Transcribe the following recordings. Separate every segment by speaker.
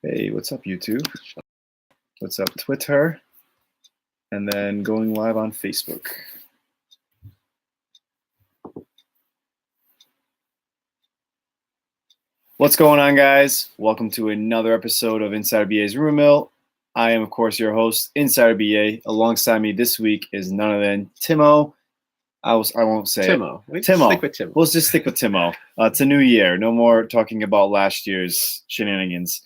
Speaker 1: Hey, what's up, YouTube? What's up, Twitter? And then going live on Facebook. What's going on, guys? Welcome to another episode of Insider BA's Rumor Mill. I am, of course, your host, Insider BA. Alongside me this week is none other than Tim Ohh. I won't say
Speaker 2: Tim
Speaker 1: it.
Speaker 2: Ohh.
Speaker 1: Tim Ohh.
Speaker 2: Stick with Tim Ohh.
Speaker 1: We'll just stick with Tim Ohh. It's a new year. No more talking about last year's shenanigans.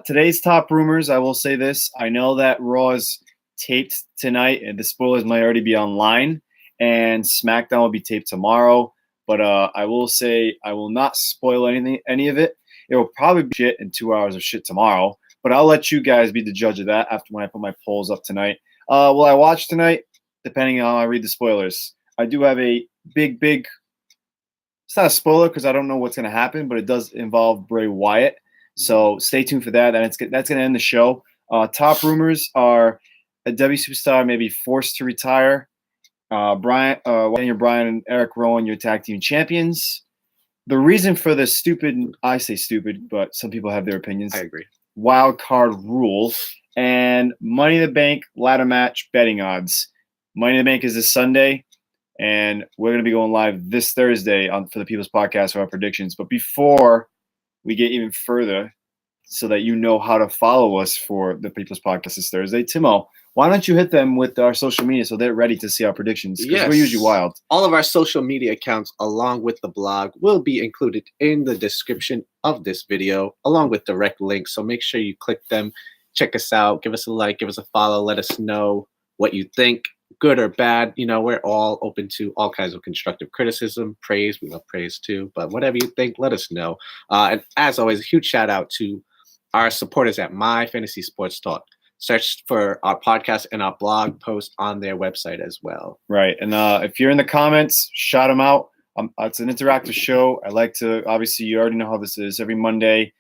Speaker 1: Today's top rumors, I will say this. I know that Raw is taped tonight, and the spoilers might already be online, and SmackDown will be taped tomorrow. But I will say I will not spoil any of it. It will probably be shit in 2 hours of shit tomorrow. But I'll let you guys be the judge of that after when I put my polls up tonight. Will I watch tonight? Depending on how I read the spoilers. I do have a big, it's not a spoiler because I don't know what's going to happen, but it does involve Bray Wyatt. So stay tuned for that. And that's going to end the show. Top rumors are a W superstar may be forced to retire. Bryan and Eric Rowan, your tag team champions. The reason for the stupid, I say stupid, but some people have their opinions.
Speaker 2: I agree.
Speaker 1: Wild card rule and Money in the Bank ladder match betting odds. Money in the Bank is this Sunday. And we're going to be going live this Thursday for the People's Podcast for our predictions. But before we get even further, so that you know how to follow us for the People's Podcast this Thursday, Tim Ohh, why don't you hit them with our social media so they're ready to see our predictions? Because we're usually wild.
Speaker 2: All of our social media accounts, along with the blog, will be included in the description of this video, along with direct links. So make sure you click them, check us out, give us a like, give us a follow, let us know what you think. Good or bad, we're all open to all kinds of constructive criticism, praise. We love praise too, but whatever you think, let us know. And as always, a huge shout out to our supporters at My Fantasy Sports Talk. Search for our podcast and our blog post on their website as well.
Speaker 1: Right. And if you're in the comments, shout them out. It's an interactive show. I like to, obviously, you already know how this is. Every Monday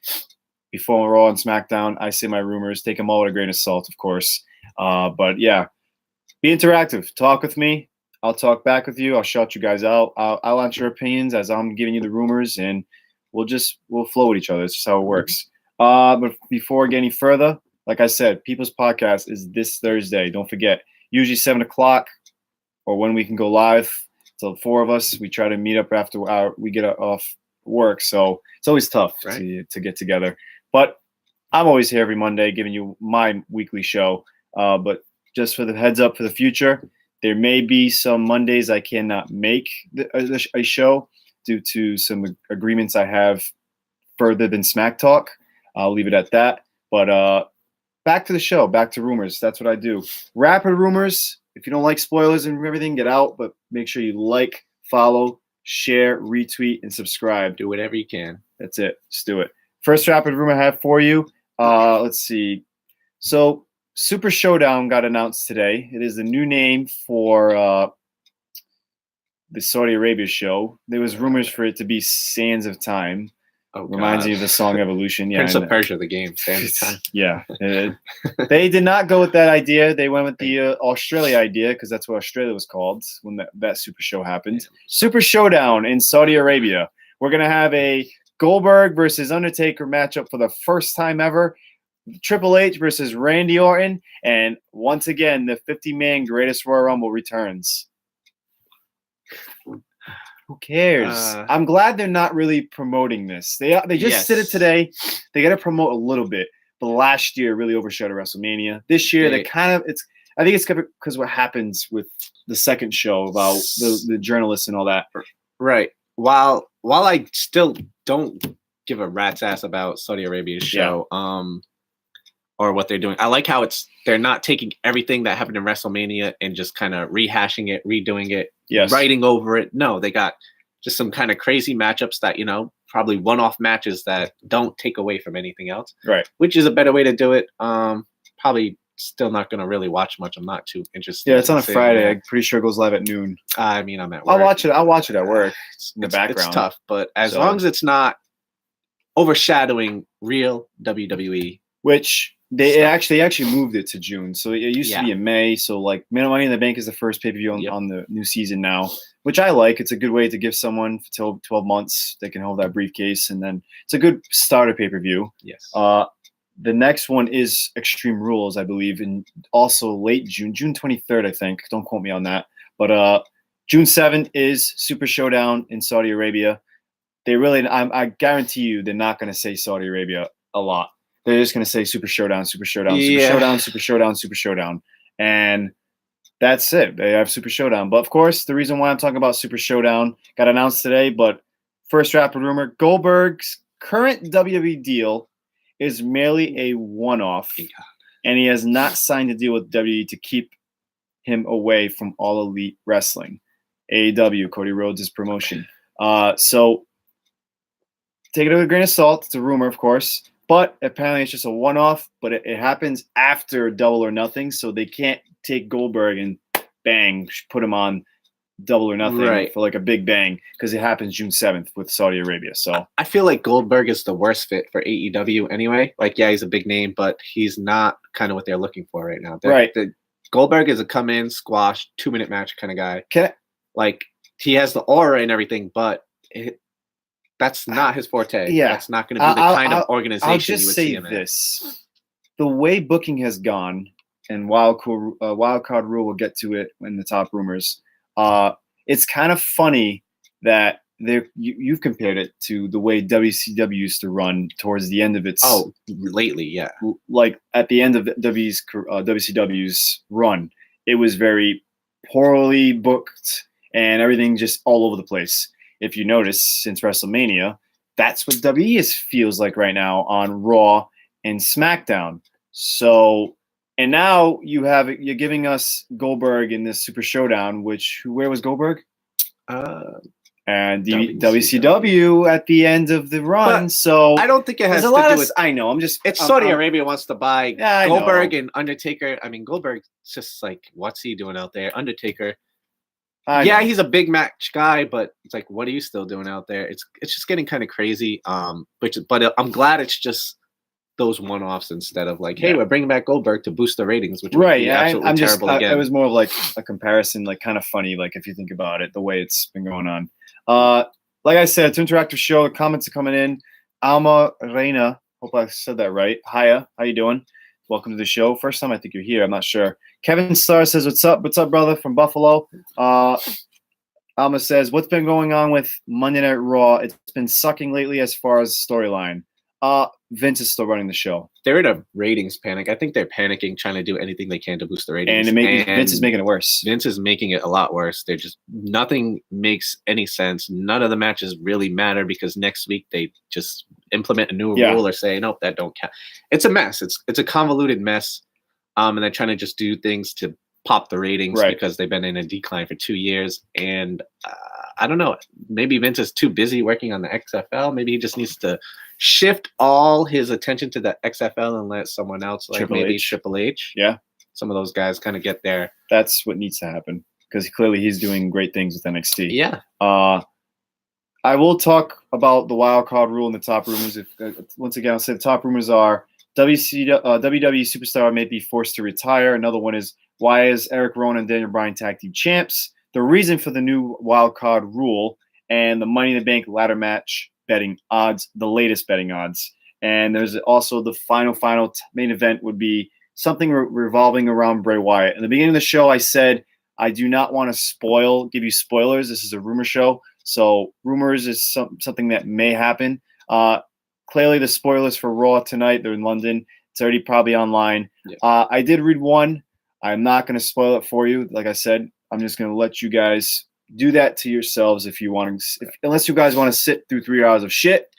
Speaker 1: before Raw and SmackDown, I say my rumors. Take them all with a grain of salt, of course. But yeah. Be interactive. Talk with me. I'll talk back with you. I'll shout you guys out. I'll answer your opinions as I'm giving you the rumors, and we'll flow with each other. That's just how it works. But before we get any further, like I said, People's Podcast is this Thursday. Don't forget. Usually 7 o'clock, or when we can go live. So 4 of us, we try to meet up after we get off work. So it's always tough to get together. But I'm always here every Monday giving you my weekly show. But just for the heads up for the future, there may be some Mondays I cannot make a show due to some agreements I have further than SmackTalk. I'll leave it at that. But back to the show, back to rumors. That's what I do. Rapid rumors. If you don't like spoilers and everything, get out. But make sure you like, follow, share, retweet, and subscribe.
Speaker 2: Do whatever you can.
Speaker 1: That's it. Just do it. First rapid rumor I have for you. Let's see. So Super Showdown got announced today. It is the new name for the Saudi Arabia show. There was rumors for it to be Sands of Time.
Speaker 2: Oh,
Speaker 1: reminds me of the song Evolution.
Speaker 2: Yeah, Prince of Persia, the game. Sands of Time.
Speaker 1: Yeah. They did not go with that idea. They went with the Australia idea because that's what Australia was called when that Super Show happened. Yeah. Super Showdown in Saudi Arabia. We're going to have a Goldberg versus Undertaker matchup for the first time ever. Triple H versus Randy Orton, and once again, the 50-man Greatest Royal Rumble returns. Who cares? I'm glad they're not really promoting this. They just did it today. They got to promote a little bit. But last year really overshadowed WrestleMania. This year, I think it's because what happens with the second show about the journalists and all that.
Speaker 2: Right. While I still don't give a rat's ass about Saudi Arabia's show, or what they're doing. I like how they're not taking everything that happened in WrestleMania and just kind of rehashing it, redoing it, writing over it. No, they got just some kind of crazy matchups that, probably one-off matches that don't take away from anything else.
Speaker 1: Right.
Speaker 2: Which is a better way to do it. Probably still not going to really watch much. I'm not too interested.
Speaker 1: Yeah, it's on a Friday. I'm pretty sure it goes live at noon.
Speaker 2: I mean, I'm at work.
Speaker 1: I'll watch it at work in the background.
Speaker 2: It's tough, but as long as it's not overshadowing real WWE.
Speaker 1: Which they actually moved it to June. So it used to be in May. So like Money in the Bank is the first pay-per-view on the new season now, which I like. It's a good way to give someone till 12 months they can hold that briefcase, and then it's a good starter pay-per-view.
Speaker 2: Yes.
Speaker 1: the next one is Extreme Rules, I believe, and also late June 23rd, I think. Don't quote me on that. But June 7th is Super Showdown in Saudi Arabia. They really, I guarantee you, they're not going to say Saudi Arabia a lot. They're just going to say Super Showdown, Super Showdown, Super Showdown, Super Showdown, Super Showdown. And that's it. They have Super Showdown. But of course, the reason why I'm talking about Super Showdown got announced today. But first rapid rumor, Goldberg's current WWE deal is merely a one-off. And he has not signed a deal with WWE to keep him away from All Elite Wrestling. AEW, Cody Rhodes' promotion. So take it with a grain of salt. It's a rumor, of course. But apparently it's just a one-off. But it happens after Double or Nothing. So they can't take Goldberg and bang, put him on Double or Nothing for like a big bang, because it happens June 7th with Saudi Arabia. So
Speaker 2: I feel like Goldberg is the worst fit for AEW anyway. Like, yeah, he's a big name, but he's not kind of what they're looking for right now. Goldberg is a come in, squash, 2-minute match kind of guy. Like, he has the aura and everything, but that's not his forte.
Speaker 1: Yeah,
Speaker 2: that's not going to be the kind of organization
Speaker 1: I'll just
Speaker 2: you would
Speaker 1: say
Speaker 2: see him
Speaker 1: this: the way booking has gone, and wild card rule, we'll get to it in the top rumors. It's kind of funny that you've compared it to the way WCW used to run towards the end of its
Speaker 2: lately, yeah.
Speaker 1: Like at the end of WCW's run, it was very poorly booked and everything just all over the place. If you notice, since WrestleMania, that's what WWE feels like right now on Raw and SmackDown. So, and now you're giving us Goldberg in this Super Showdown, where was Goldberg? And WCW at the end of the run. But so
Speaker 2: I don't think it has to do with.
Speaker 1: I know.
Speaker 2: It's Saudi Arabia wants to buy Goldberg and Undertaker. I mean, Goldberg's just like, what's he doing out there? Undertaker. He's a big match guy, but it's like, what are you still doing out there? It's just getting kind of crazy. But I'm glad it's just those one-offs instead of like, hey, we're bringing back Goldberg to boost the ratings, which would be absolutely terrible again.
Speaker 1: It was more of like a comparison, like kind of funny, like if you think about it, the way it's been going on. Like I said, it's an interactive show. The comments are coming in. Alma Reina, hope I said that right. Hiya, how you doing? Welcome to the show. First time I think you're here. I'm not sure. Kevin Starr says, "What's up? What's up, brother?" From Buffalo. Alma says, "What's been going on with Monday Night Raw? It's been sucking lately as far as storyline." Vince is still running the show.
Speaker 2: They're in a ratings panic. I think they're panicking, trying to do anything they can to boost the ratings.
Speaker 1: And Vince is making it worse.
Speaker 2: Vince is making it a lot worse. They're just nothing makes any sense. None of the matches really matter because next week they just implement a new rule or say, nope, that don't count. It's a mess. It's a convoluted mess. And they're trying to just do things to pop the ratings because they've been in a decline for 2 years. And I don't know. Maybe Vince is too busy working on the XFL. Maybe he just needs to shift all his attention to the XFL and let someone else, like Triple H.
Speaker 1: Yeah.
Speaker 2: Some of those guys kind of get there.
Speaker 1: That's what needs to happen because clearly he's doing great things with NXT.
Speaker 2: Yeah.
Speaker 1: I will talk about the wild card rule in the top rumors. Once again, I'll say the top rumors are WWE superstar may be forced to retire. Another one is, why is Eric Rowan and Daniel Bryan tag team champs? The reason for the new wild card rule and the Money in the Bank ladder match betting odds, the latest betting odds. And there's also the final main event would be something revolving around Bray Wyatt. In the beginning of the show, I said I do not want to give you spoilers. This is a rumor show. So rumors is something that may happen. Clearly, the spoilers for Raw tonight, they're in London. It's already probably online. Yeah. I did read one. I'm not going to spoil it for you. Like I said, I'm just going to let you guys do that to yourselves if you want to. Unless you guys want to sit through 3 hours of shit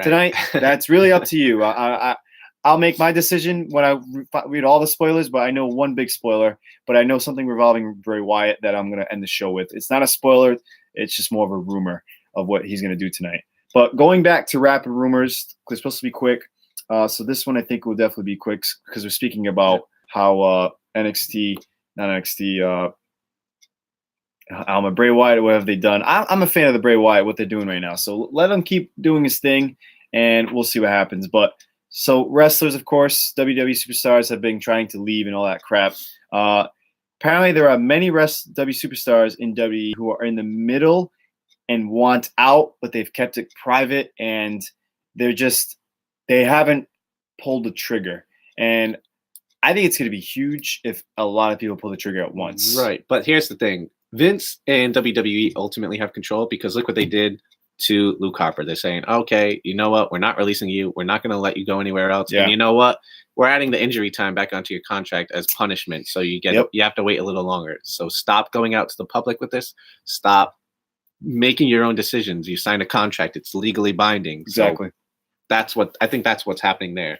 Speaker 1: tonight, that's really up to you. I'll make my decision when I read all the spoilers, but I know one big spoiler. But I know something revolving Bray Wyatt that I'm going to end the show with. It's not a spoiler. It's just more of a rumor of what he's going to do tonight. But going back to rapid rumors, they're supposed to be quick. So this one I think will definitely be quick because we're speaking about how Bray Wyatt, what have they done? I'm a fan of the Bray Wyatt, what they're doing right now. So let him keep doing his thing, and we'll see what happens. But so wrestlers, of course, WWE superstars have been trying to leave and all that crap. Apparently, there are many WWE superstars in WWE who are in the middle and want out, but they've kept it private, and they haven't pulled the trigger. And I think it's going to be huge if a lot of people pull the trigger at once.
Speaker 2: Right. But here's the thing. Vince and WWE ultimately have control because look what they did to Luke Harper. They're saying, okay, you know what? We're not releasing you. We're not going to let you go anywhere else.
Speaker 1: Yeah.
Speaker 2: And you know what? We're adding the injury time back onto your contract as punishment. So you have to wait a little longer. So stop going out to the public with this. Stop making your own decisions. You signed a contract. It's legally binding.
Speaker 1: Exactly.
Speaker 2: So I think that's what's happening there.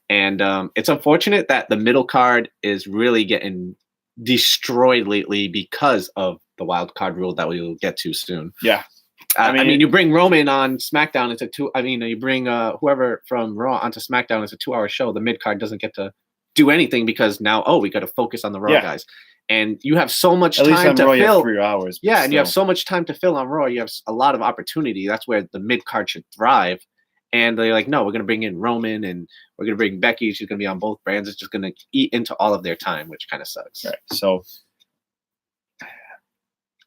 Speaker 2: And it's unfortunate that the middle card is really getting destroyed lately because of the wild card rule that we'll get to soon.
Speaker 1: Yeah.
Speaker 2: I mean, you bring Roman on SmackDown. You bring whoever from Raw onto SmackDown. It's a 2-hour show. The mid card doesn't get to do anything because now, we got to focus on the Raw guys. And you have so much time to fill.
Speaker 1: 3 hours.
Speaker 2: Yeah, and you have so much time to fill on Raw. You have a lot of opportunity. That's where the mid card should thrive. And they're like, no, we're going to bring in Roman and we're going to bring Becky. She's going to be on both brands. It's just going to eat into all of their time, which kind of sucks.
Speaker 1: Right. So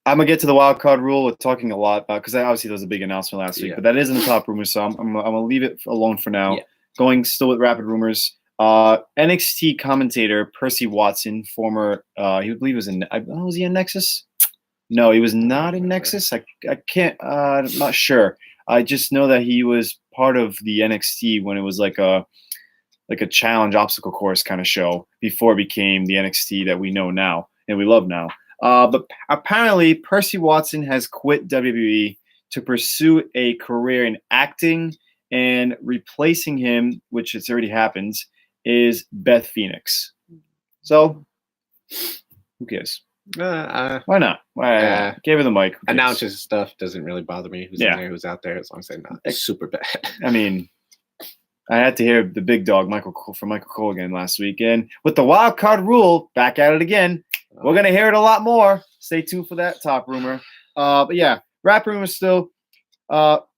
Speaker 1: I'm going to get to the wild card rule. We're talking a lot about because obviously there was a big announcement last week, but that isn't the top rumor. So I'm going to leave it alone for now. Yeah. Going still with rapid rumors. NXT commentator Percy Watson, former, he believe he was in, was he in Nexus? No, he was not in Nexus. I can't, I'm not sure. I just know that he was part of the NXT when it was like a challenge obstacle course kind of show before it became the NXT that we know now and we love now. But apparently Percy Watson has quit WWE to pursue a career in acting, and replacing him, which it's already happened, is Beth Phoenix. So who cares? Why not? Why gave her the mic?
Speaker 2: Announcers stuff doesn't really bother me. Who's in there, who's out there, as long as they're not super bad.
Speaker 1: I mean, I had to hear the big dog Michael Cole again last week, and with the wild card rule, back at it again. We're gonna hear it a lot more. Stay tuned for that top rumor. But yeah, rap rumors still.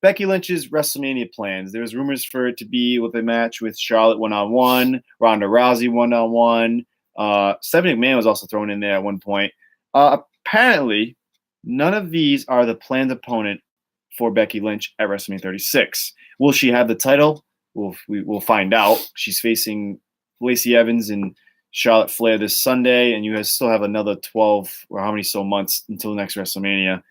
Speaker 1: Becky Lynch's WrestleMania plans. There's rumors for it to be with a match with Charlotte 1-on-1, Ronda Rousey 1-on-1. Stephanie McMahon was also thrown in there at one point. Apparently, none of these are the planned opponent for Becky Lynch at WrestleMania 36. Will she have the title? We'll find out. She's facing Lacey Evans and Charlotte Flair this Sunday, and you guys still have another 12 or how many months until the next WrestleMania.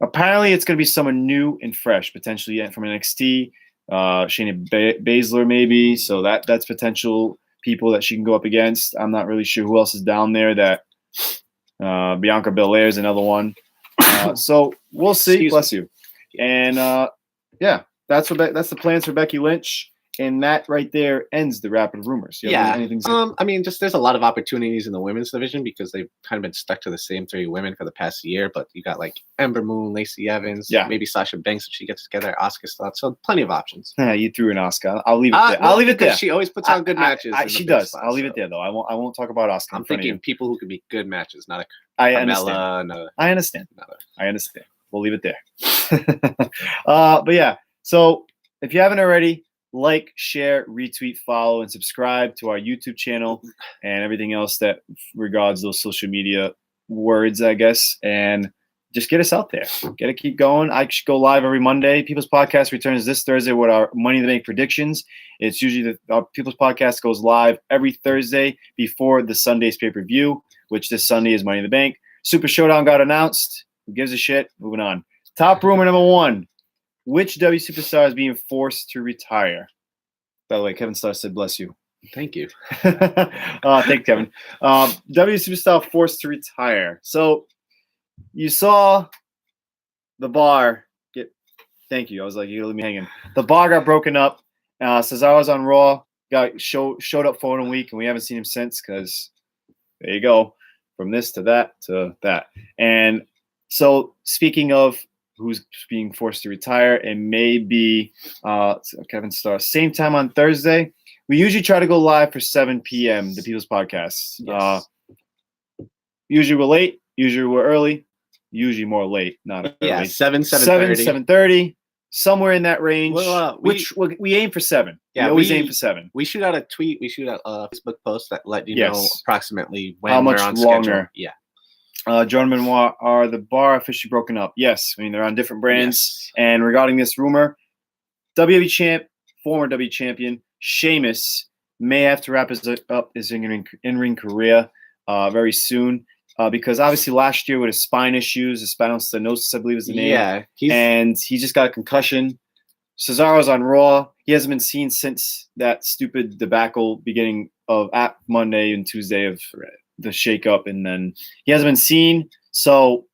Speaker 1: Apparently, it's going to be someone new and fresh, potentially from NXT. Shayna Baszler, maybe. So that's potential people that she can go up against. I'm not really sure who else is down there. That Bianca Belair is another one. So we'll see. Bless you. And that's the plans for Becky Lynch. And that right there ends the rapid rumors. Anything?
Speaker 2: I mean, just there's a lot of opportunities in the women's division because they've kind of been stuck to the same 3 women for the past year. But you got like Ember Moon, Lacey Evans, maybe Sasha Banks if she gets together, Asuka Slot. So plenty of options.
Speaker 1: You threw an Asuka. I'll leave it there. I'll leave it there.
Speaker 2: She always puts on good matches.
Speaker 1: She does. I'll leave it there though. I won't talk about Asuka.
Speaker 2: I'm thinking people who could be good matches, not a
Speaker 1: I understand. I understand. I understand. We'll leave it there. But yeah. So if you haven't already, like, share, retweet, follow, and subscribe to our YouTube channel and everything else that regards those social media words, I guess. And just get us out there. Get to keep going. I should go live every Monday. People's Podcast returns this Thursday with our Money in the Bank predictions. It's usually our People's Podcast goes live every Thursday before the Sunday's pay-per-view, which this Sunday is Money in the Bank. Super Showdown got announced. Who gives a shit? Moving on. Top rumor number 1. Which W superstar is being forced to retire? By the way, Kevin Starr said, bless you.
Speaker 2: Thank you.
Speaker 1: Thank you, Kevin. W superstar forced to retire. So you saw the bar get – thank you. I was like, you let me hang in. The bar got broken up. Cesaro's on Raw. Showed up for 1 week, and we haven't seen him since because there you go. From this to that to that. And so speaking of – who's being forced to retire, and maybe Kevin Starr. Same time on Thursday. We usually try to go live for 7 p.m., the People's Podcast. Yes. Usually we're late. Usually we're early. Usually more late, not early.
Speaker 2: Yeah, 7:30.
Speaker 1: 7:30, somewhere in that range, we aim for 7. Yeah, we always aim for 7.
Speaker 2: We shoot out a tweet. We shoot out a Facebook post that let you know approximately when
Speaker 1: how much
Speaker 2: we're on
Speaker 1: longer.
Speaker 2: Schedule. Yeah.
Speaker 1: Jordan Benoit, are the bar officially broken up? Yes. I mean, they're on different brands. Yes. And regarding this rumor, WWE champ former W champion Sheamus may have to wrap up his in-ring career very soon because obviously last year with his spine issues, his spinal stenosis, I believe is the name.
Speaker 2: Yeah,
Speaker 1: and he just got a concussion. Cesaro's on Raw. He hasn't been seen since that stupid debacle beginning of at Monday and Tuesday of the shakeup, and then he hasn't been seen. So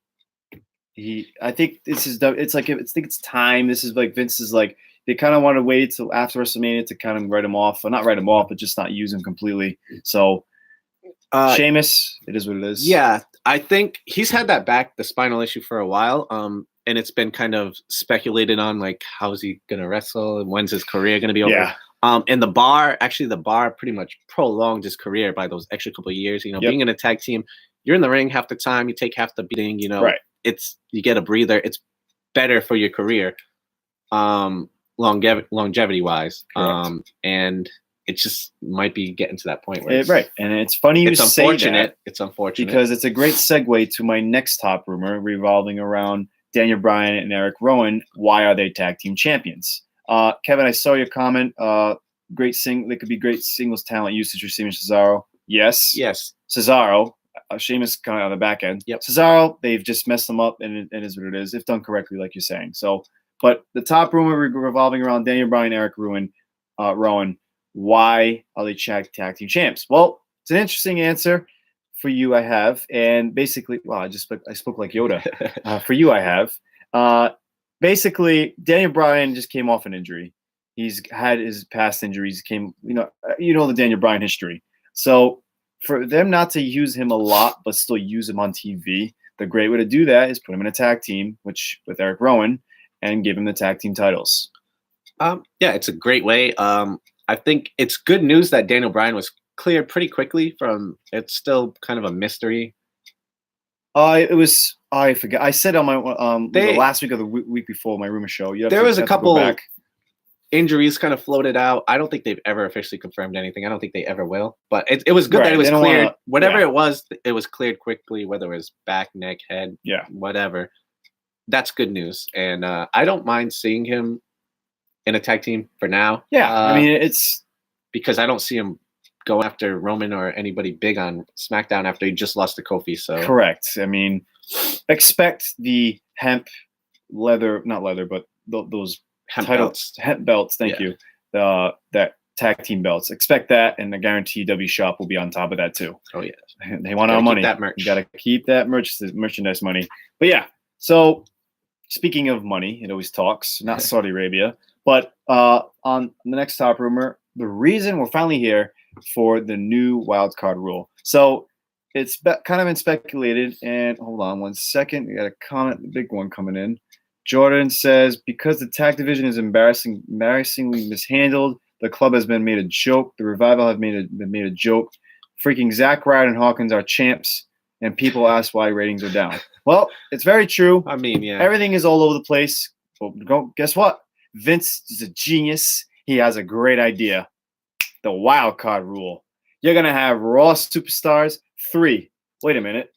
Speaker 1: I think it's time. This is like Vince is like they kind of want to wait till after WrestleMania to kind of write him off, or not write him off, but just not use him completely. So Sheamus, it is what it is.
Speaker 2: Yeah, I think he's had the spinal issue for a while. And it's been kind of speculated on, like, how is he going to wrestle and when's his career going to be over?
Speaker 1: Yeah.
Speaker 2: And the bar pretty much prolonged his career by those extra couple of years. You know, being in a tag team, you're in the ring half the time, you take half the beating, you know, you get a breather. It's better for your career, longevity wise. And it just might be getting to that point where
Speaker 1: and it's funny you say that.
Speaker 2: It's unfortunate
Speaker 1: because it's a great segue to my next top rumor revolving around Daniel Bryan and Eric Rowan. Why are they tag team champions? Kevin, I saw your comment. They could be great singles talent usage for Sheamus Cesaro. Yes. Cesaro, Sheamus kind of on the back end. Cesaro, they've just messed them up, and it is what it is if done correctly, like you're saying. So, but the top rumor revolving around Daniel Bryan, Eric Rowan. Why are they tag team champs? Well, it's an interesting answer. For you, I have, and basically, I spoke like Yoda. For you, I have. Basically, Daniel Bryan just came off an injury. He's had his past injuries. The Daniel Bryan history. So for them not to use him a lot, but still use him on TV, the great way to do that is put him in a tag team, with Eric Rowan, and give him the tag team titles.
Speaker 2: Yeah, it's a great way. I think it's good news that Daniel Bryan was cleared pretty quickly from. It's still kind of a mystery. I forget. I said on my the last week of the week before my rumor show. There was a couple injuries kind of floated out. I don't think they've ever officially confirmed anything. I don't think they ever will. But it was good that it was cleared. Whatever it was cleared quickly. Whether it was back, neck, head, whatever. That's good news, and I don't mind seeing him in a tag team for now.
Speaker 1: Yeah, I mean it's
Speaker 2: because I don't see him go after Roman or anybody big on SmackDown after he just lost to Kofi. So
Speaker 1: correct. I mean, expect the not leather, but those hemp belts. Thank you. That tag team belts. Expect that, and the guarantee W Shop will be on top of that too.
Speaker 2: Oh yeah,
Speaker 1: they want our money.
Speaker 2: That merch. You
Speaker 1: got to keep that merchandise money. But yeah, so speaking of money, it always talks. Not Saudi Arabia, but on the next top rumor, the reason we're finally here for the new wild card rule. So it's kind of been speculated, and hold on 1 second. We got a comment, the big one coming in. Jordan says, because the tag division is embarrassingly mishandled, the club has been made a joke. The Revival have been made a joke. Freaking Zack Ryder and Hawkins are champs, and people ask why ratings are down. Well, it's very true.
Speaker 2: I mean, yeah.
Speaker 1: Everything is all over the place. But guess what? Vince is a genius. He has a great idea. The wild card rule. You're going to have Raw superstars. 3. Wait a minute.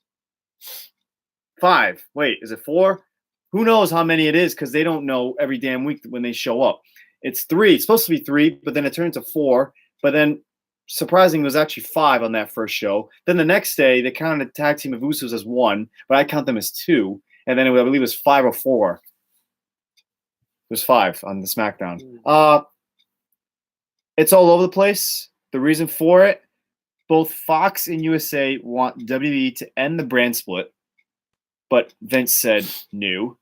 Speaker 1: 5. Wait, is it 4? Who knows how many it is because they don't know every damn week when they show up. It's 3. It's supposed to be 3, but then it turned to 4. But then, surprisingly, it was actually 5 on that first show. Then the next day, they counted the tag team of Usos as 1, but I count them as 2. And then I believe it was 5 or 4. It was 5 on the SmackDown. It's all over the place. The reason for it, both Fox and USA want WWE to end the brand split, but Vince said no.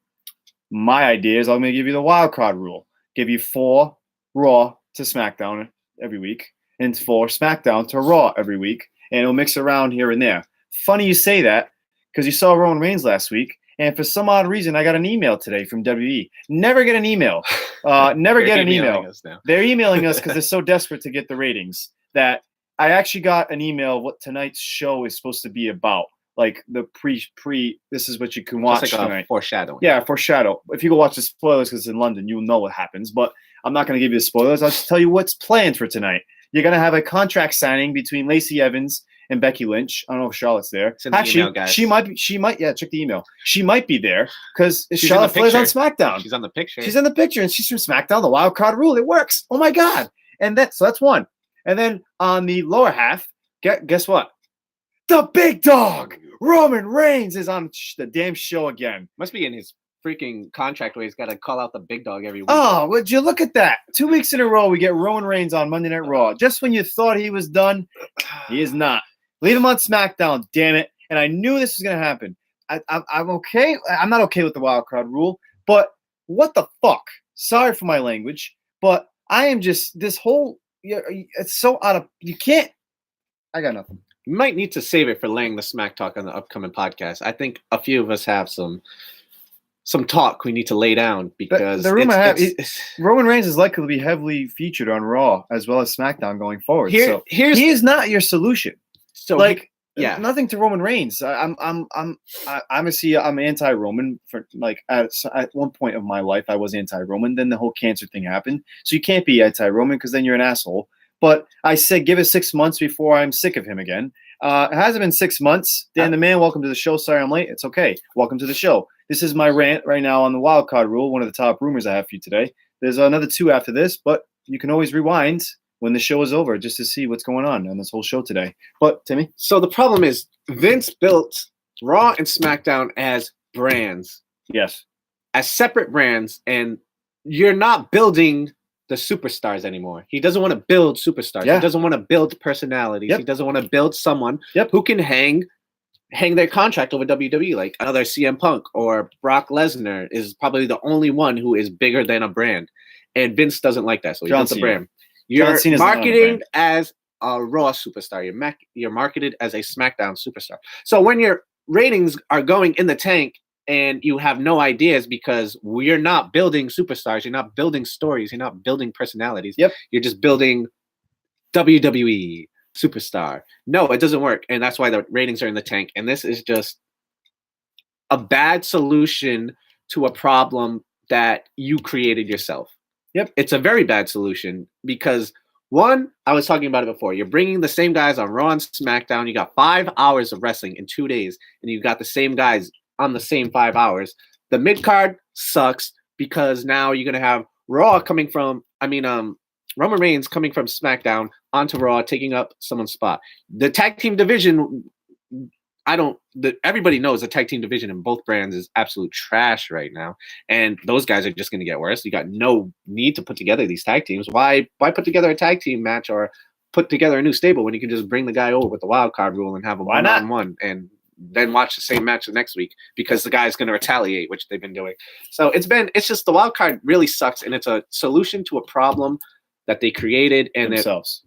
Speaker 1: My idea is I'm going to give you the wild card rule. Give you 4 Raw to SmackDown every week and 4 SmackDown to Raw every week, and it'll mix around here and there. Funny you say that because you saw Roman Reigns last week, and for some odd reason, I got an email today from WWE. Never get an email. Never get an email. They're emailing us because they're so desperate to get the ratings that I actually got an email what tonight's show is supposed to be about. Like the pre. This is what you can watch
Speaker 2: just like
Speaker 1: tonight.
Speaker 2: A foreshadowing.
Speaker 1: Yeah, foreshadow. If you go watch the spoilers because it's in London, you'll know what happens. But I'm not going to give you the spoilers. I'll just tell you what's planned for tonight. You're going to have a contract signing between Lacey Evans and Becky Lynch. I don't know if Charlotte's there.
Speaker 2: Send the
Speaker 1: Actually,
Speaker 2: email, guys.
Speaker 1: she might. Yeah, check the email. She might be there because
Speaker 2: She's in
Speaker 1: Charlotte
Speaker 2: the
Speaker 1: Flair's on
Speaker 2: picture.
Speaker 1: SmackDown.
Speaker 2: She's on the picture.
Speaker 1: She's in the picture, and she's from SmackDown. The wild card rule. It works. Oh my god! And so that's one. And then on the lower half, guess what? The big dog, Roman Reigns, is on the damn show again.
Speaker 2: Must be in his freaking contract where he's got to call out the big dog every week.
Speaker 1: Oh, would you look at that? 2 weeks in a row, we get Roman Reigns on Monday Night Raw. Just when you thought he was done, he is not. Leave him on SmackDown, damn it. And I knew this was going to happen. I'm okay. I'm not okay with the wild card rule, but what the fuck? Sorry for my language, but I am just, this whole, it's so out of, you can't, I got nothing.
Speaker 2: You might need to save it for laying the smack talk on the upcoming podcast. I think a few of us have some talk we need to lay down because
Speaker 1: the rumor Roman Reigns is likely to be heavily featured on Raw as well as SmackDown going forward. He is not your solution.
Speaker 2: So
Speaker 1: nothing to Roman Reigns. I'm anti-Roman for at one point of my life I was anti-Roman. Then the whole cancer thing happened, so you can't be anti-Roman because then you're an asshole. But I said give it 6 months before I'm sick of him again. It hasn't been 6 months. Dan the Man, welcome to the show. Sorry I'm late. It's okay. Welcome to the show. This is my rant right now on the wild card rule, one of the top rumors I have for you today. There's another 2 after this, but you can always rewind when the show is over just to see what's going on this whole show today. But, Timmy?
Speaker 2: So the problem is Vince built Raw and SmackDown as brands.
Speaker 1: Yes.
Speaker 2: As separate brands, and you're not building the superstars anymore. He doesn't want to build superstars.
Speaker 1: Yeah.
Speaker 2: He doesn't want to build personalities.
Speaker 1: Yep.
Speaker 2: He doesn't want to build someone who can hang their contract over WWE. Like another CM Punk or Brock Lesnar is probably the only one who is bigger than a brand. And Vince doesn't like that. So he built a brand. You're marketing as a Raw superstar. You're marketed as a SmackDown superstar. So when your ratings are going in the tank and you have no ideas because you're not building superstars, you're not building stories, you're not building personalities.
Speaker 1: Yep.
Speaker 2: You're just building WWE superstar. No, it doesn't work. And that's why the ratings are in the tank. And this is just a bad solution to a problem that you created yourself.
Speaker 1: Yep.
Speaker 2: It's a very bad solution because, one, I was talking about it before. You're bringing the same guys on Raw and SmackDown. You got 5 hours of wrestling in 2 days, and you got the same guys on the same 5 hours. The mid-card sucks because now you're going to have Roman Reigns coming from SmackDown onto Raw, taking up someone's spot. The tag team division, everybody knows the tag team division in both brands is absolute trash right now. And those guys are just going to get worse. You got no need to put together these tag teams. Why put together a tag team match or put together a new stable when you can just bring the guy over with the wild card rule and have a one-on-one and then watch the same match the next week because the guy's going to retaliate, which they've been doing. So it's just the wild card really sucks. And it's a solution to a problem that they created and
Speaker 1: themselves.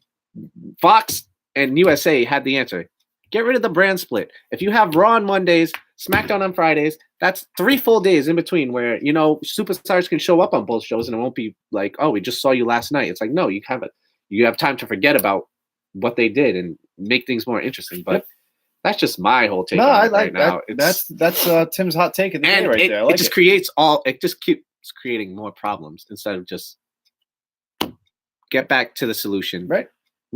Speaker 2: Fox and USA had the answer. Get rid of the brand split. If you have Raw on Mondays, SmackDown on Fridays, that's 3 full days in between where, superstars can show up on both shows and it won't be like, oh, we just saw you last night. It's like, no, you have time to forget about what they did and make things more interesting. But that's just my whole take on it right now.
Speaker 1: That's Tim's hot take of the day right there.
Speaker 2: It just keeps creating more problems instead of just get back to the solution.
Speaker 1: Right.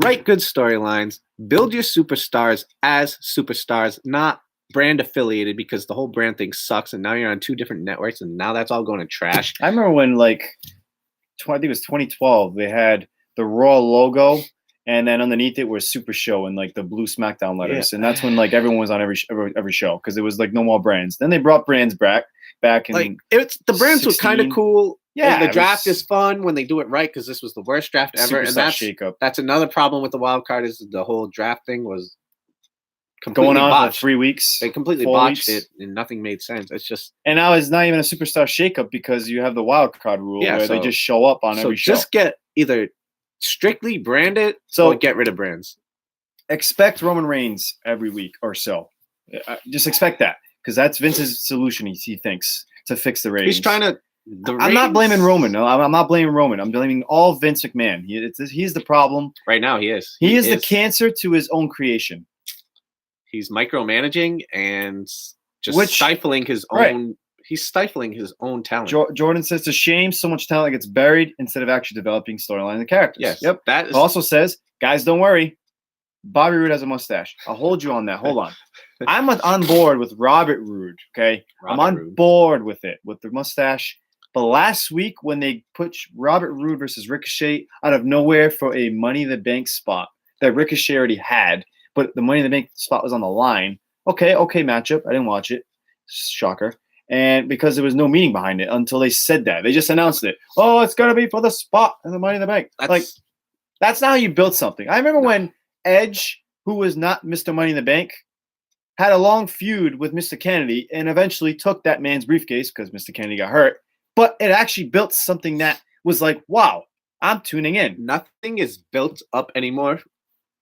Speaker 2: Write good storylines. Build your superstars as superstars, not brand affiliated, because the whole brand thing sucks. And now you're on 2 different networks, and now that's all going to trash.
Speaker 1: I remember when, I think it was 2012, they had the Raw logo, and then underneath it was Super Show and the blue SmackDown letters, and that's when everyone was on every show because it was no more brands. Then they brought brands back in
Speaker 2: the brands
Speaker 1: 16.
Speaker 2: were kind of cool.
Speaker 1: Yeah,
Speaker 2: the draft is fun when they do it right because this was the worst draft ever, and that's another problem with the wild card is the whole draft thing was completely
Speaker 1: going on
Speaker 2: botched.
Speaker 1: for 3 weeks.
Speaker 2: They completely botched it, and nothing made sense. It's just
Speaker 1: now it's not even a superstar shakeup because you have the wild card rule where they just show up on every show.
Speaker 2: Just get either strictly branded or get rid of brands. Expect
Speaker 1: Roman Reigns every week or so. Just expect that because that's Vince's solution. He thinks to fix the ratings.
Speaker 2: He's trying to.
Speaker 1: I'm not blaming Roman. No, I'm not blaming Roman. I'm blaming all Vince McMahon. He's the problem.
Speaker 2: Right now, he is.
Speaker 1: He is the cancer to his own creation.
Speaker 2: He's micromanaging and just stifling his own. He's stifling his own talent.
Speaker 1: Jordan says it's a shame so much talent gets buried instead of actually developing storyline and characters.
Speaker 2: Yes.
Speaker 1: Yep.
Speaker 2: That is
Speaker 1: also says, guys, don't worry. Bobby Roode has a mustache. I'll hold you on that. Hold on. I'm on board with Robert Roode. Okay, I'm on board with it with the mustache. But last week when they put Robert Roode versus Ricochet out of nowhere for a Money in the Bank spot that Ricochet already had, but the Money in the Bank spot was on the line. Okay matchup. I didn't watch it. Shocker. And because there was no meaning behind it until they said that. They just announced it. Oh, it's going to be for the spot in the Money in the Bank. That's not how you build something. I remember when Edge, who was not Mr. Money in the Bank, had a long feud with Mr. Kennedy and eventually took that man's briefcase because Mr. Kennedy got hurt. But it actually built something that was like, wow, I'm tuning in.
Speaker 2: Nothing is built up anymore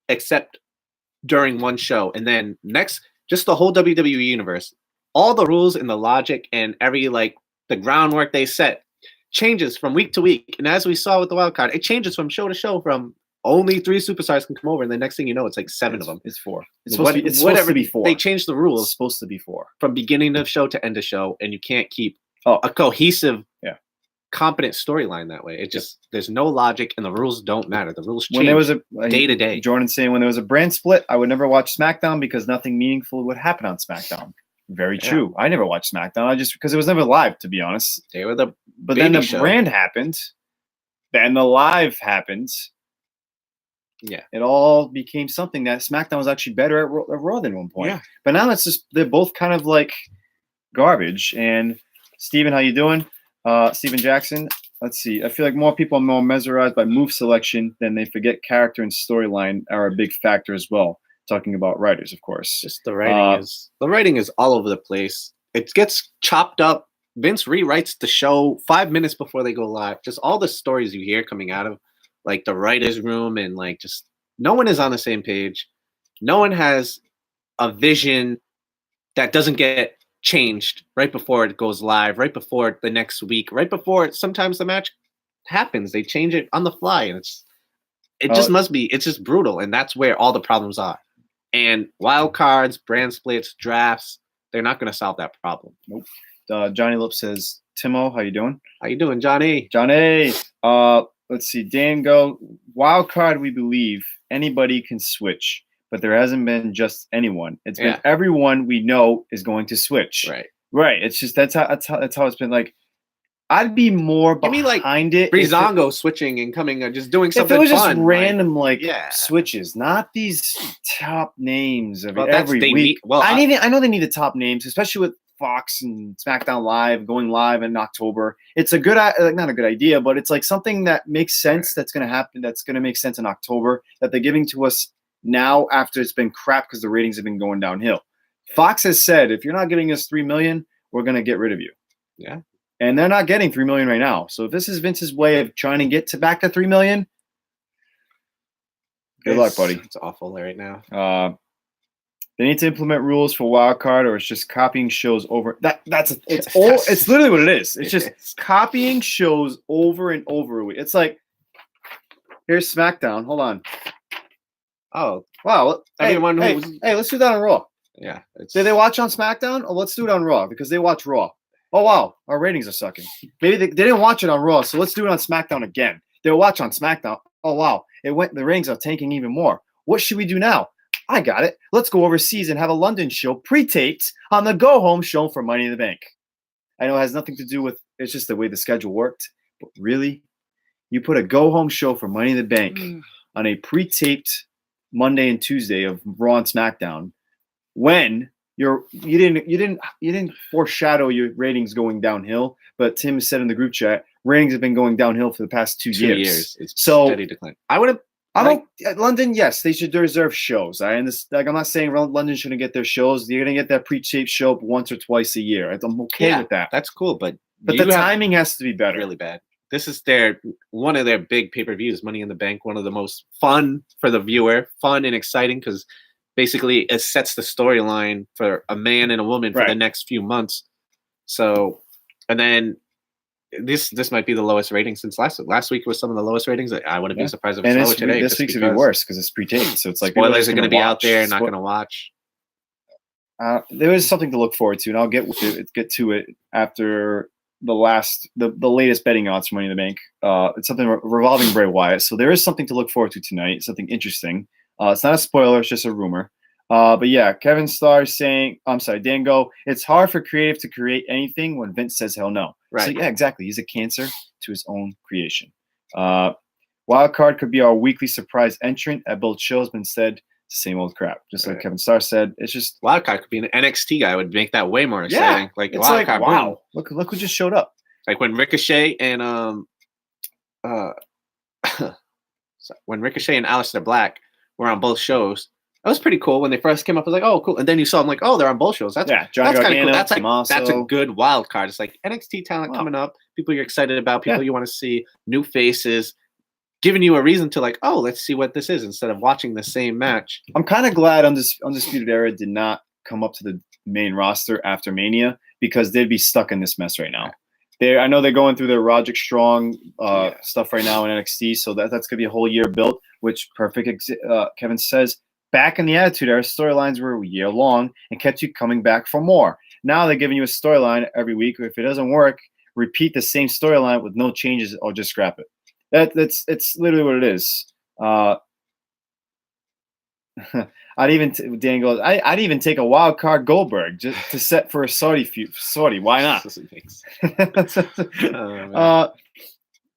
Speaker 2: except during one show. And then next, just the whole WWE universe. All the rules and the logic and the groundwork they set changes from week to week. And as we saw with the wild card, it changes from show to show from only 3 superstars can come over. And the next thing you know, it's like 7 of them.
Speaker 1: It's 4. It's supposed to be 4.
Speaker 2: They changed the rules.
Speaker 1: It's supposed to be 4.
Speaker 2: From beginning of show to end of show. And you can't keep a cohesive, competent storyline that way. It just, there's no logic and the rules don't matter. The rules change
Speaker 1: when there was a
Speaker 2: day to day.
Speaker 1: Jordan saying when there was a brand split, I would never watch SmackDown because nothing meaningful would happen on SmackDown. Very true. I never watched SmackDown. Because it was never live, to be honest.
Speaker 2: They were the
Speaker 1: But then the brand happened. Then the live happened.
Speaker 2: Yeah.
Speaker 1: It all became something that SmackDown was actually better at Raw than one point.
Speaker 2: Yeah.
Speaker 1: But now it's just, they're both kind of like garbage. And Steven, how you doing? Steven Jackson. Let's see. I feel like more people are more mesmerized by move selection than they forget character and storyline are a big factor as well. Talking about writers, of course.
Speaker 2: Just the writing is all over the place. It gets chopped up. Vince rewrites the show 5 minutes before they go live. Just all the stories you hear coming out of like the writers' room and like just no one is on the same page. No one has a vision that doesn't get changed right before it goes live, right before the next week, right before sometimes the match happens. They change it on the fly, and it's just brutal, and that's where all the problems are. And wild cards, brand splits, drafts, they're not going to solve that problem.
Speaker 1: Nope. Johnny Lip says, Tim Ohh, how you doing?
Speaker 2: How you doing, Johnny?
Speaker 1: Johnny. Let's see. Dan Go. Wild card, we believe anybody can switch, but there hasn't been just anyone. It's been everyone we know is going to switch. Right. It's just that's how it's been. Like, I'd be more behind it.
Speaker 2: Breezango switching and coming and just doing something
Speaker 1: fun. If it was
Speaker 2: fun,
Speaker 1: just random switches, not these top names of every week. I know they need the top names, especially with Fox and SmackDown Live going live in October. It's a good, not a good idea, but it's like something that makes sense. That's going to happen. That's going to make sense in October. That they're giving to us now after it's been crap because the ratings have been going downhill. Fox has said, if you're not giving us 3 million, we're going to get rid of you.
Speaker 2: Yeah.
Speaker 1: And they're not getting 3 million right now. So if this is Vince's way of trying to get back to 3 million, good luck, buddy.
Speaker 2: It's awful right now.
Speaker 1: They need to implement rules for wildcard, or it's just copying shows over. It's literally what it is. It's just copying shows over and over. It's like, here's SmackDown. Hold on.
Speaker 2: Oh
Speaker 1: wow! Hey, let's do that on Raw.
Speaker 2: Yeah.
Speaker 1: Did they watch on SmackDown? Oh, let's do it on Raw because they watch Raw. Oh wow, our ratings are sucking. Maybe they didn't watch it on Raw, so let's do it on SmackDown again. They'll watch on SmackDown. Oh wow, the ratings are tanking even more. What should we do now? I got it. Let's go overseas and have a London show pre-taped on the go-home show for Money in the Bank. I know it has nothing to do with it's just the way the schedule worked, but really, you put a go-home show for Money in the Bank on a pre-taped Monday and Tuesday of Raw and SmackDown when you didn't foreshadow your ratings going downhill, but Tim said in the group chat ratings have been going downhill for the past 2 years.
Speaker 2: It's steady decline.
Speaker 1: London, yes, they should deserve shows. I understand. I'm not saying London shouldn't get their shows. You're gonna get that pre-taped show once or twice a year. I'm okay with that.
Speaker 2: That's cool, but
Speaker 1: the timing has to be better.
Speaker 2: Really bad. This is one of their big pay-per-views, Money in the Bank, one of the most fun for the viewer, fun and exciting because basically it sets the storyline for a man and a woman for the next few months. So, and then this might be the lowest rating since last week was some of the lowest ratings. I wouldn't be surprised if it's lower today.
Speaker 1: This week's gonna be worse because it's pre-taped. So it's like
Speaker 2: spoilers are going to be out there, not going to watch.
Speaker 1: There is something to look forward to, and I'll get to it after the latest betting odds for Money in the Bank. It's something revolving Bray Wyatt. So there is something to look forward to tonight. Something interesting. It's not a spoiler; it's just a rumor. But yeah, Kevin Starr saying, I'm sorry, Dango, it's hard for creative to create anything when Vince says hell no.
Speaker 2: Right.
Speaker 1: So yeah, exactly. He's a cancer to his own creation. Wild card could be our weekly surprise entrant at both shows, but instead, same old crap. Just like Kevin Starr said, it's just
Speaker 2: wild card could be an NXT guy. Would make that way more exciting. Like
Speaker 1: it's
Speaker 2: wild
Speaker 1: like
Speaker 2: card,
Speaker 1: wow, boom. Look who just showed up.
Speaker 2: Like when Ricochet and when Ricochet and Aleister Black were on both shows. That was pretty cool when they first came up. I was like, oh, cool. And then you saw them like, oh, they're on both shows. That's
Speaker 1: Johnny
Speaker 2: that's kind of cool.
Speaker 1: Gargano,
Speaker 2: That's a good wild card. It's like NXT talent coming up, people you're excited about, people you want to see, new faces, giving you a reason to like, oh, let's see what this is instead of watching the same match.
Speaker 1: I'm kind of glad Undisputed Era did not come up to the main roster after Mania because they'd be stuck in this mess right now. I know they're going through their Roderick Strong stuff right now in NXT, so that's going to be a whole year built, which perfect. Kevin says, back in the Attitude Era, storylines were a year long and kept you coming back for more. Now they're giving you a storyline every week. If it doesn't work, repeat the same storyline with no changes or just scrap it. It's literally what it is. I'd even take a wild card Goldberg just to set for a Saudi feud. Saudi, why not?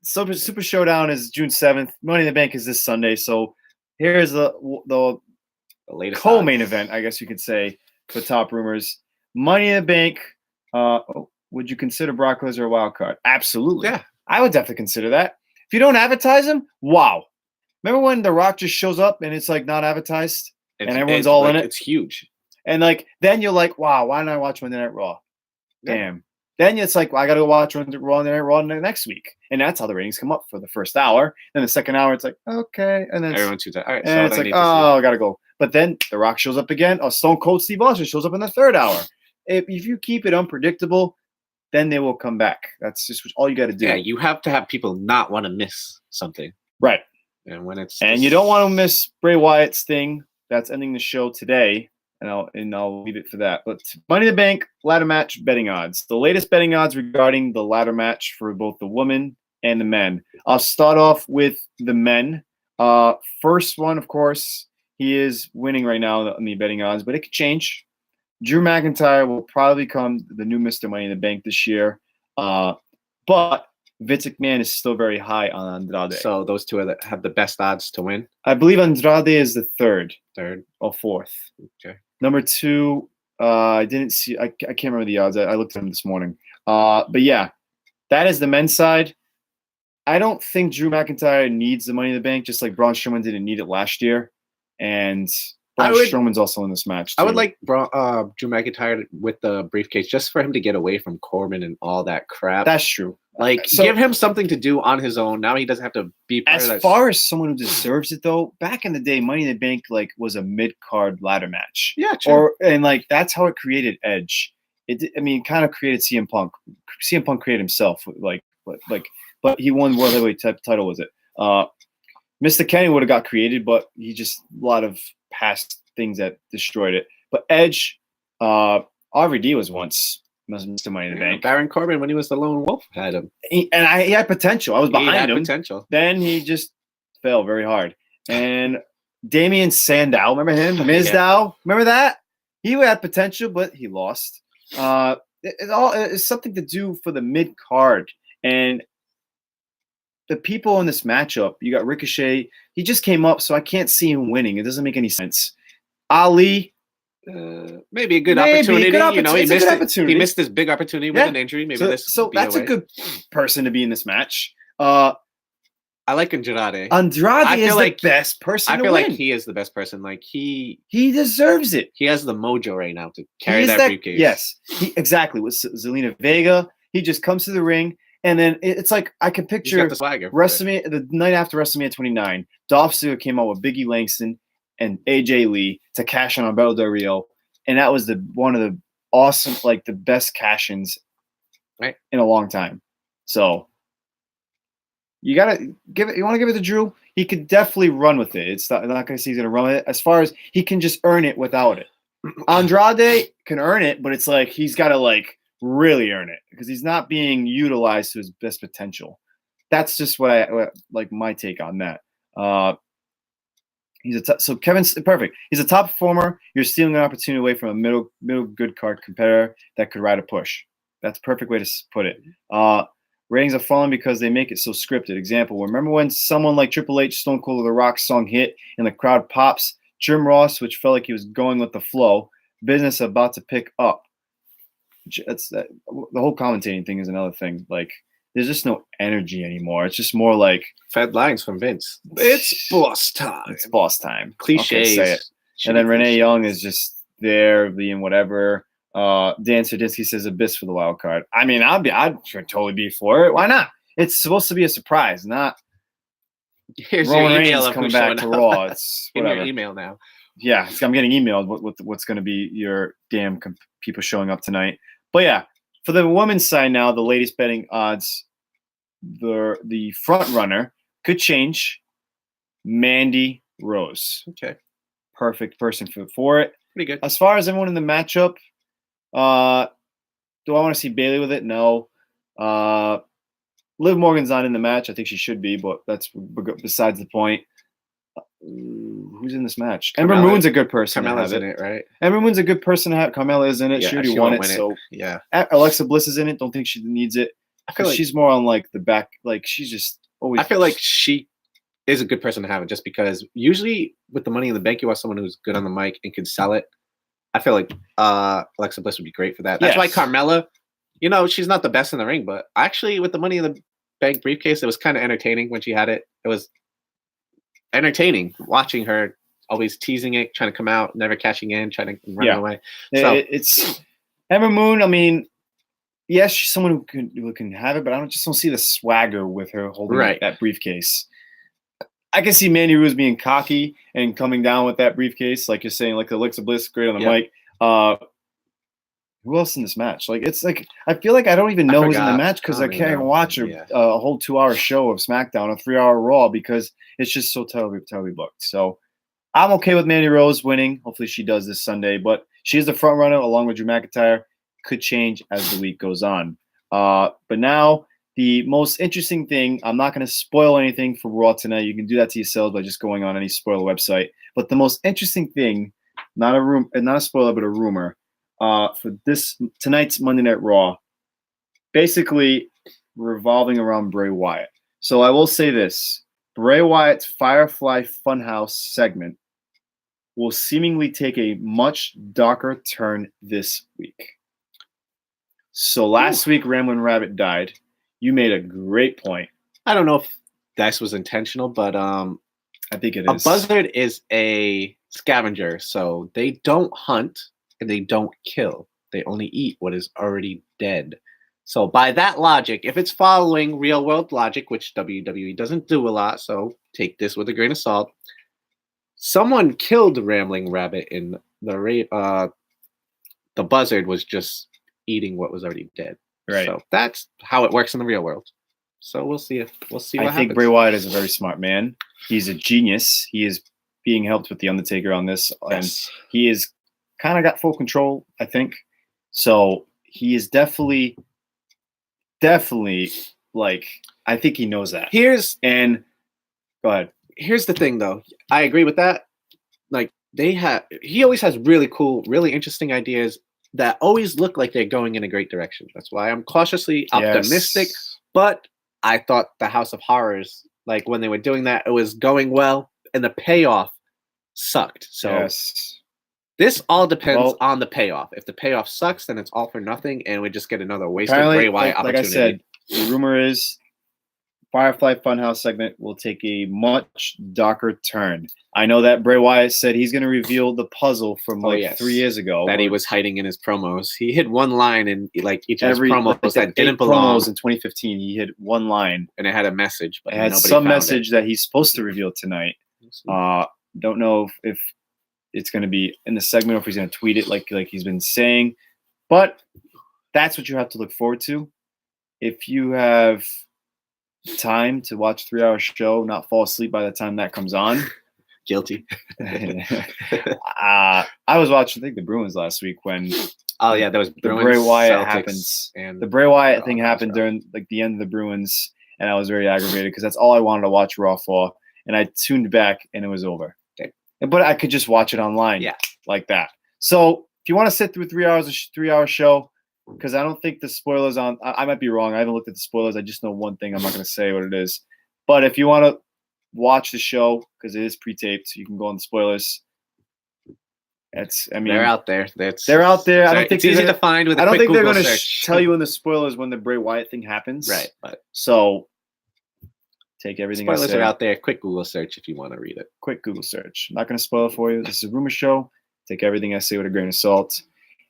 Speaker 1: Super Showdown is June 7th. Money in the Bank is this Sunday. So here's the latest co-main event, I guess you could say, for Top Rumors. Money in the Bank. Would you consider Brock Lesnar a wild card? Absolutely.
Speaker 2: Yeah,
Speaker 1: I would definitely consider that. If you don't advertise him, wow. Remember when The Rock just shows up and it's like not advertised and everyone's all in it?
Speaker 2: It's huge.
Speaker 1: And like then you're like, wow, why didn't I watch Monday Night Raw? Damn. Then it's like, well, I got to go watch Monday Night Raw next week. And that's how the ratings come up for the first hour. Then the second hour, it's like, okay. And then
Speaker 2: everyone's too tired. All right,
Speaker 1: and it's like, oh, I got to go. But then The Rock shows up again. Oh, Stone Cold Steve Austin shows up in the third hour. If you keep it unpredictable, then they will come back. That's just all you got to do.
Speaker 2: Yeah, you have to have people not want to miss something.
Speaker 1: Right.
Speaker 2: And when it's
Speaker 1: you don't want to miss Bray Wyatt's thing. That's ending the show today, and I'll leave it for that. But Money in the Bank ladder match betting odds. The latest betting odds regarding the ladder match for both the women and the men. I'll start off with the men. First one, of course, he is winning right now on the betting odds, but it could change. Drew McIntyre will probably become the new Mr. Money in the Bank this year, but Vince McMahon is still very high on Andrade.
Speaker 2: So those two have the best odds to win?
Speaker 1: I believe Andrade is the third or fourth.
Speaker 2: Okay.
Speaker 1: Number two, I didn't see. I can't remember the odds. I looked at them this morning. But yeah, that is the men's side. I don't think Drew McIntyre needs the Money in the Bank, just like Braun Strowman didn't need it last year. And Braun Strowman's also in this match, too.
Speaker 2: I would like Drew McIntyre with the briefcase just for him to get away from Corbin and all that crap.
Speaker 1: That's true.
Speaker 2: Like, give him something to do on his own. Now he doesn't have to be part of that.
Speaker 1: As far as someone who deserves it, though, back in the day, Money in the Bank was a mid-card ladder match.
Speaker 2: Yeah, true.
Speaker 1: And that's how it created Edge. It kind of created CM Punk. CM Punk created himself, but he won World Heavyweight title with it. Mr. Kenny would have got created, but he just a lot of past things that destroyed it. But Edge, RVD was once Mr. Money in the Bank.
Speaker 2: Baron Corbin, when he was the lone wolf, had him.
Speaker 1: He had potential. I was behind him.
Speaker 2: Potential.
Speaker 1: Then he just fell very hard. And Damian Sandow, remember him? Mizdow, remember that? He had potential, but he lost. It's something to do for the mid card. And the people in this matchup, you got Ricochet. He just came up, so I can't see him winning. It doesn't make any sense. Ali.
Speaker 2: Maybe a good opportunity. He missed this big opportunity with an injury. Maybe
Speaker 1: so that's a good person to be in this match. I
Speaker 2: like Andrade.
Speaker 1: Andrade is the best person.
Speaker 2: I feel like he is the best person. Like he
Speaker 1: deserves it.
Speaker 2: He has the mojo right now to carry that briefcase.
Speaker 1: Yes, exactly. With Zelina Vega, he just comes to the ring, and then it's like I can picture WrestleMania the night after WrestleMania 29. Dolph Ziggler came out with Biggie Langston and AJ Lee to cash in on Alberto Del Rio, and that was one of the awesome, the best cash-ins in a long time. So you gotta give it. You want to give it to Drew? He could definitely run with it. I'm not gonna say he's gonna run with it. As far as he can just earn it without it. Andrade can earn it, but it's like he's got to really earn it because he's not being utilized to his best potential. That's just what I my take on that. So Kevin's perfect. He's a top performer. You're stealing an opportunity away from a middle good card competitor that could ride a push. That's a perfect way to put it. Ratings are falling because they make it so scripted. Example: remember when someone like Triple H, Stone Cold, or The Rock song hit and the crowd pops? Jim Ross, which felt like he was going with the flow. Business about to pick up. The whole commentating thing is another thing. Like, there's just no energy anymore. It's just more like
Speaker 2: Fed lines from Vince. It's boss time.
Speaker 1: It's boss time.
Speaker 2: Cliches.
Speaker 1: Okay, say it. And then Renee Young is just there being whatever. Dan Sardinsky says Abyss for the wild card. I mean, I'd totally be for it. Why not? It's supposed to be a surprise, not
Speaker 2: Here's
Speaker 1: Roman
Speaker 2: your email
Speaker 1: Reigns
Speaker 2: of
Speaker 1: coming
Speaker 2: who's
Speaker 1: back
Speaker 2: showing
Speaker 1: to
Speaker 2: up.
Speaker 1: Raw. It's
Speaker 2: In
Speaker 1: whatever.
Speaker 2: your email now.
Speaker 1: Yeah, I'm getting emailed what's going to be your damn people showing up tonight. But yeah, for the women's side now, the latest betting odds, the front runner could change. Mandy Rose.
Speaker 2: Okay.
Speaker 1: Perfect person for it.
Speaker 2: Pretty good.
Speaker 1: As far as everyone in the matchup, do I want to see Bayley with it? No. Liv Morgan's not in the match. I think she should be, but that's besides the point. Who's in this match? Ember Moon's a good person.
Speaker 2: Carmella's in it, right?
Speaker 1: Ember Moon's a good person to have. Carmella is in it.
Speaker 2: Yeah,
Speaker 1: she already
Speaker 2: she
Speaker 1: won
Speaker 2: won't
Speaker 1: it.
Speaker 2: win
Speaker 1: So
Speaker 2: yeah.
Speaker 1: Alexa Bliss is in it. Don't think she needs it.
Speaker 2: I feel like
Speaker 1: she's more on like the back. Like she's just always.
Speaker 2: I feel like she is a good person to have it just because usually with the Money in the Bank, you want someone who's good on the mic and can sell it. I feel like Alexa Bliss would be great for that. That's why Carmella, she's not the best in the ring, but actually with the Money in the Bank briefcase, it was kind of entertaining when she had it. It was entertaining watching her always teasing it, trying to come out, never catching in, trying to run away. So
Speaker 1: it's Ember Moon. I mean, yes, she's someone who can have it, but I just don't see the swagger with her holding that briefcase. I can see Mandy Rose being cocky and coming down with that briefcase, like you're saying, like Alexa Bliss, great on the mic. Who else in this match? Like, it's like I feel like I don't even know who's in the match because I can't watch a whole 2-hour show of SmackDown, a 3-hour Raw, because it's just so terribly booked. So I'm okay with Mandy Rose winning. Hopefully she does this Sunday, but she is the front runner along with Drew McIntyre. Could change as the week goes on. But now the most interesting thing, I'm not going to spoil anything for Raw tonight. You can do that to yourselves by just going on any spoiler website. But the most interesting thing, not a spoiler, but a rumor, for tonight's Monday Night Raw, basically revolving around Bray Wyatt. So I will say this. Bray Wyatt's Firefly Funhouse segment will seemingly take a much darker turn this week. So last week, Ramblin' Rabbit died. You made a great point.
Speaker 2: I don't know if this was intentional, but I
Speaker 1: think it is.
Speaker 2: A buzzard is a scavenger, so they don't hunt and they don't kill. They only eat what is already dead. So by that logic, if it's following real world logic, which WWE doesn't do a lot, so take this with a grain of salt. Someone killed the Rambling Rabbit in the buzzard was just eating what was already dead.
Speaker 1: Right.
Speaker 2: So that's how it works in the real world. So we'll see what happens.
Speaker 1: I think Bray Wyatt is a very smart man. He's a genius. He is being helped with The Undertaker on this.
Speaker 2: Yes.
Speaker 1: And he is kind of got full control, I think. So he is definitely like, I think he knows that. Go ahead.
Speaker 2: Here's the thing though. I agree with that. Like he always has really cool, really interesting ideas that always look like they're going in a great direction. That's why I'm cautiously optimistic.
Speaker 1: Yes.
Speaker 2: But I thought the House of Horrors, like when they were doing that, it was going well and the payoff sucked. So this all depends on the payoff. If the payoff sucks, then it's all for nothing and we just get another wasted Bray Wyatt opportunity.
Speaker 1: Like I said, the rumor is Firefly Funhouse segment will take a much darker turn. I know that Bray Wyatt said he's going to reveal the puzzle from 3 years ago.
Speaker 2: That he was hiding in his promos. He hid one line in like each of his promos that didn't belong.
Speaker 1: Promos in 2015, he hid one line.
Speaker 2: And it had a message. But
Speaker 1: it had some message that he's supposed to reveal tonight. Don't know if it's going to be in the segment or if he's going to tweet it like he's been saying. But that's what you have to look forward to. If you have time to watch a 3-hour show, not fall asleep by the time that comes on.
Speaker 2: Guilty.
Speaker 1: I was watching, I think, the Bruins last week when
Speaker 2: there was
Speaker 1: the Bray Wyatt happens. The Bray Wyatt thing happened during like the end of the Bruins, and I was very aggravated because that's all I wanted to watch Raw for. And I tuned back, and it was over. but I could just watch it online,
Speaker 2: Yeah.
Speaker 1: like that. So if you want to sit through 3 hours, a 3 hour show, because I don't think the spoilers on. I might be wrong. I haven't looked at the spoilers. I just know one thing. I'm not going to say what it is. But if you want to watch the show, because it is pre-taped, so you can go on the spoilers.
Speaker 2: They're out there.
Speaker 1: They're out there. I don't think
Speaker 2: it's easy to find with a quick Google
Speaker 1: they're going to
Speaker 2: search.
Speaker 1: tell you in the spoilers when the Bray Wyatt thing happens.
Speaker 2: Right, but
Speaker 1: so take everything.
Speaker 2: Spoilers are out there. Quick Google search if you want to read it.
Speaker 1: Quick Google search. I'm not going to spoil it for you. This is a rumor show. Take everything I say with a grain of salt.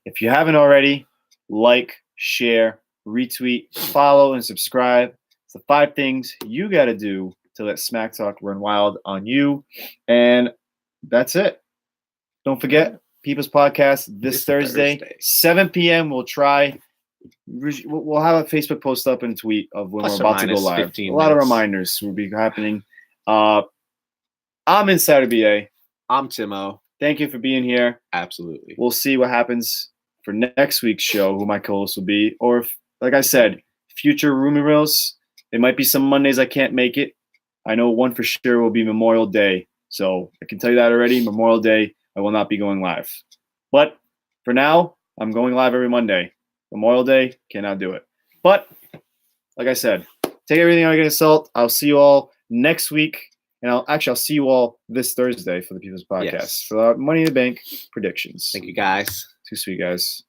Speaker 1: If you haven't already, like, share, retweet, follow, and subscribe. It's the 5 things you got to do to let SmackTalk run wild on you. And that's it. Don't forget, People's Podcast this Thursday, 7 p.m. We'll try. We'll have a Facebook post up and a tweet of when we're about to go live. A lot of reminders will be happening. I'm Insider BA.
Speaker 2: I'm Tim Ohh.
Speaker 1: Thank you for being here.
Speaker 2: Absolutely.
Speaker 1: We'll see what happens for next week's show, who my co-host will be. Or, if, like I said, future rumor mills. There might be some Mondays I can't make it. I know one for sure will be Memorial Day. So I can tell you that already. Memorial Day, I will not be going live. But for now, I'm going live every Monday. Memorial Day, cannot do it. But like I said, take everything I get a salt. I'll see you all next week. And I'll see you all this Thursday for the People's Podcast for our Money in the Bank predictions.
Speaker 2: Thank you, guys.
Speaker 1: Too sweet, guys.